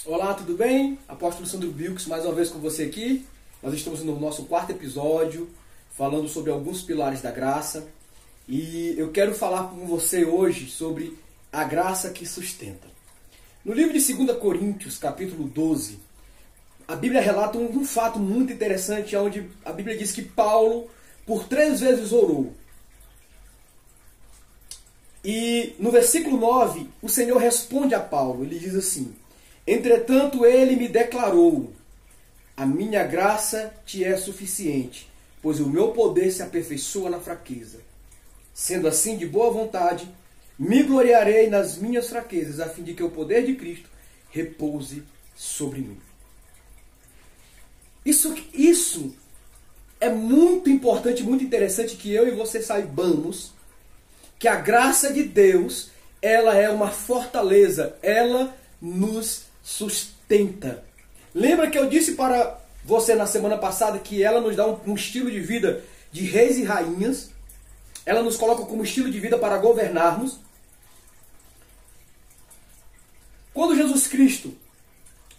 Olá, tudo bem? Apóstolo Sandro Bilks, mais uma vez com você aqui. Nós estamos no nosso quarto episódio, falando sobre alguns pilares da graça. E eu quero falar com você hoje sobre a graça que sustenta. No livro de 2 Coríntios, capítulo 12, a Bíblia relata um fato muito interessante, onde a Bíblia diz que Paulo, por 3 vezes, orou. E no versículo 9, o Senhor responde a Paulo. Ele diz assim: entretanto, ele me declarou: a minha graça te é suficiente, pois o meu poder se aperfeiçoa na fraqueza. Sendo assim, de boa vontade, me gloriarei nas minhas fraquezas, a fim de que o poder de Cristo repouse sobre mim. Isso é muito importante, muito interessante que eu e você saibamos que a graça de Deus, ela é uma fortaleza, ela nos sustenta. Lembra que eu disse para você na semana passada que ela nos dá um estilo de vida de reis e rainhas, ela nos coloca como estilo de vida para governarmos. Quando Jesus Cristo,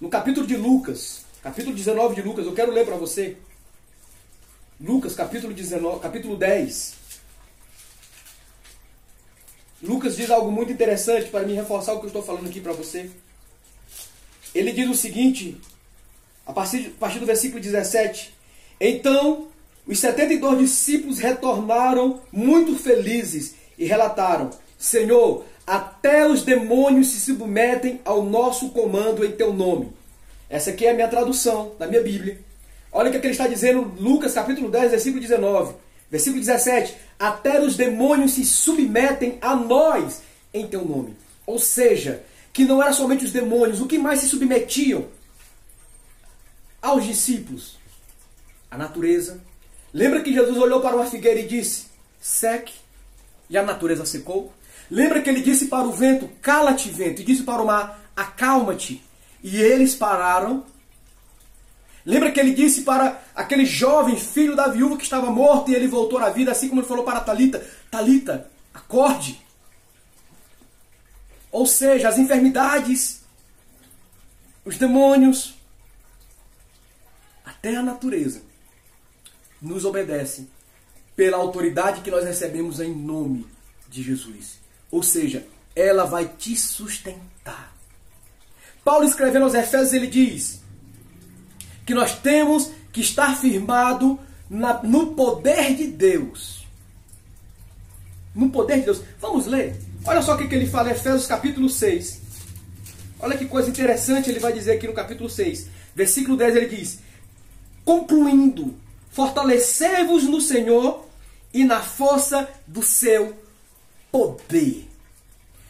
no capítulo de Lucas, capítulo 19 de Lucas, eu quero ler para você, Lucas capítulo 19, capítulo 10, Lucas diz algo muito interessante para me reforçar o que eu estou falando aqui para você. Ele diz o seguinte, a partir do versículo 17: então os 72 discípulos retornaram muito felizes e relataram: Senhor, até os demônios se submetem ao nosso comando em teu nome. Essa aqui é a minha tradução da minha Bíblia. Olha o que ele está dizendo, Lucas capítulo 10, versículo 19. Versículo 17: até os demônios se submetem a nós em teu nome. Ou seja, que não eram somente os demônios, o que mais se submetiam aos discípulos? A natureza. Lembra que Jesus olhou para uma figueira e disse: seque, e a natureza secou? Lembra que ele disse para o vento: cala-te, vento, e disse para o mar: acalma-te, e eles pararam? Lembra que ele disse para aquele jovem filho da viúva que estava morto e ele voltou à vida, assim como ele falou para Talita: Talita, acorde. Ou seja, as enfermidades, os demônios, até a natureza nos obedecem pela autoridade que nós recebemos em nome de Jesus. Ou seja, ela vai te sustentar. Paulo, escrevendo aos Efésios, ele diz que nós temos que estar firmado no poder de Deus. No poder de Deus. Vamos ler? Olha só o que ele fala em Efésios capítulo 6. Olha que coisa interessante ele vai dizer aqui no capítulo 6. Versículo 10 ele diz: concluindo, fortalecei-vos no Senhor e na força do seu poder.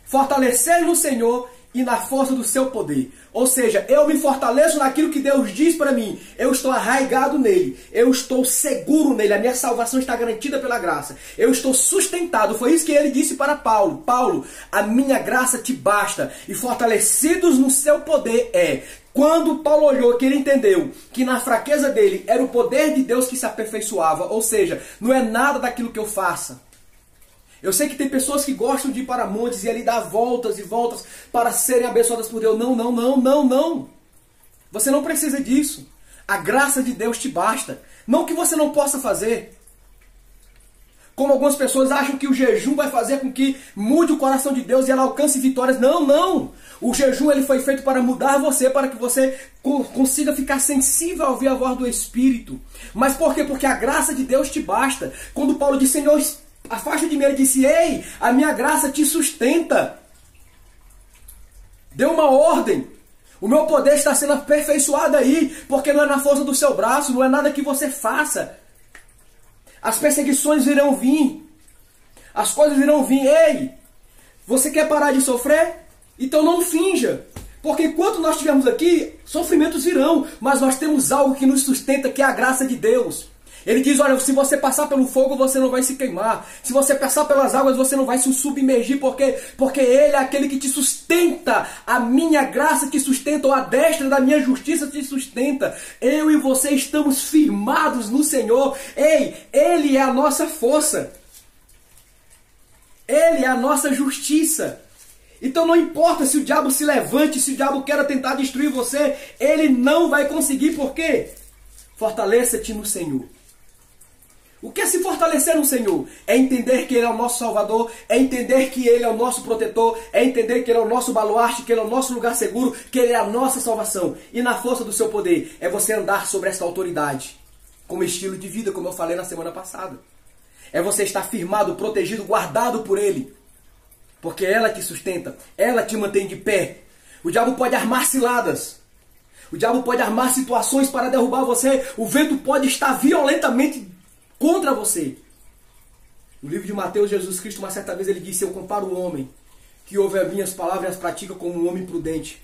Fortalecer no Senhor e na força do seu poder. Ou seja, eu me fortaleço naquilo que Deus diz para mim. Eu estou arraigado nele. Eu estou seguro nele. A minha salvação está garantida pela graça. Eu estou sustentado. Foi isso que ele disse para Paulo. Paulo, a minha graça te basta. E fortalecidos no seu poder é. Quando Paulo olhou, que ele entendeu que na fraqueza dele era o poder de Deus que se aperfeiçoava. Ou seja, não é nada daquilo que eu faça. Eu sei que tem pessoas que gostam de ir para montes e ali dar voltas e voltas para serem abençoadas por Deus. Não, não, não, não, não. Você não precisa disso. A graça de Deus te basta. Não que você não possa fazer. Como algumas pessoas acham que o jejum vai fazer com que mude o coração de Deus e ela alcance vitórias. Não, não. O jejum ele foi feito para mudar você, para que você consiga ficar sensível a ouvir a voz do Espírito. Mas por quê? Porque a graça de Deus te basta. Quando Paulo disse: Senhor, afasta de mim, ele disse: ei, a minha graça te sustenta. Deu uma ordem. O meu poder está sendo aperfeiçoado aí, porque não é na força do seu braço, não é nada que você faça. As perseguições irão vir. As coisas irão vir. Ei, você quer parar de sofrer? Então não finja. Porque enquanto nós estivermos aqui, sofrimentos virão. Mas nós temos algo que nos sustenta, que é a graça de Deus. Ele diz: olha, se você passar pelo fogo, você não vai se queimar. Se você passar pelas águas, você não vai se submergir. Porque Ele é aquele que te sustenta. A minha graça te sustenta, ou a destra da minha justiça te sustenta. Eu e você estamos firmados no Senhor. Ei, Ele é a nossa força. Ele é a nossa justiça. Então não importa se o diabo se levante, se o diabo queira tentar destruir você, ele não vai conseguir. Por quê? Fortaleça-te no Senhor. O que é se fortalecer no Senhor? É entender que Ele é o nosso Salvador, é entender que Ele é o nosso protetor, é entender que Ele é o nosso baluarte, que Ele é o nosso lugar seguro, que Ele é a nossa salvação. E na força do seu poder é você andar sobre esta autoridade, como estilo de vida, como eu falei na semana passada. É você estar firmado, protegido, guardado por Ele. Porque é ela te sustenta, ela te mantém de pé. O diabo pode armar ciladas. O diabo pode armar situações para derrubar você. O vento pode estar violentamente contra você. No livro de Mateus, Jesus Cristo, uma certa vez, ele disse: eu comparo o homem que ouve as minhas palavras e as pratica como um homem prudente.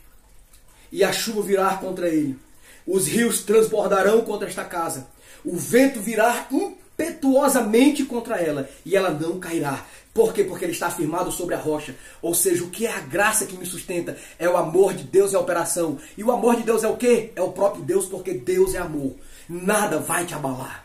E a chuva virá contra ele. Os rios transbordarão contra esta casa. O vento virá impetuosamente contra ela. E ela não cairá. Por quê? Porque ele está firmado sobre a rocha. Ou seja, o que é a graça que me sustenta? É o amor de Deus em operação. E o amor de Deus é o quê? É o próprio Deus, porque Deus é amor. Nada vai te abalar.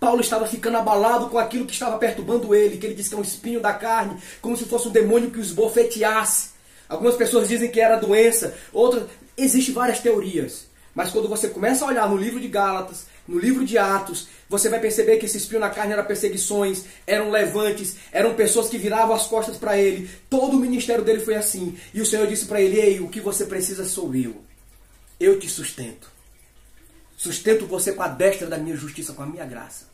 Paulo estava ficando abalado com aquilo que estava perturbando ele, que ele disse que é um espinho da carne, como se fosse um demônio que os esbofeteasse. Algumas pessoas dizem que era doença, outras... Existem várias teorias. Mas quando você começa a olhar no livro de Gálatas, no livro de Atos, você vai perceber que esse espinho na carne era perseguições, eram levantes, eram pessoas que viravam as costas para ele. Todo o ministério dele foi assim. E o Senhor disse para ele: ei, o que você precisa sou eu. Eu te sustento. Sustento você com a destra da minha justiça, com a minha graça.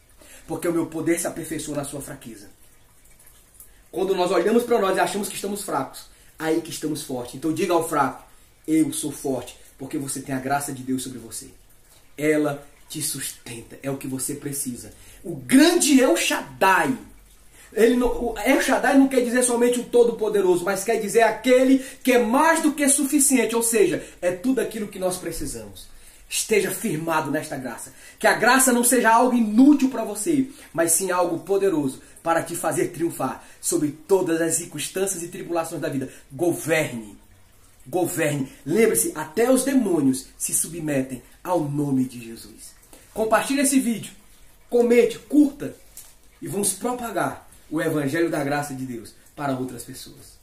Porque o meu poder se aperfeiçoa na sua fraqueza. Quando nós olhamos para nós e achamos que estamos fracos, aí que estamos fortes. Então diga ao fraco: eu sou forte, porque você tem a graça de Deus sobre você. Ela te sustenta, é o que você precisa. O grande El Shaddai. El Shaddai não quer dizer somente o Todo-Poderoso, mas quer dizer aquele que é mais do que suficiente. Ou seja, é tudo aquilo que nós precisamos. Esteja firmado nesta graça. Que a graça não seja algo inútil para você, mas sim algo poderoso para te fazer triunfar sobre todas as circunstâncias e tribulações da vida. Governe. Governe. Lembre-se, até os demônios se submetem ao nome de Jesus. Compartilhe esse vídeo. Comente, curta. E vamos propagar o Evangelho da Graça de Deus para outras pessoas.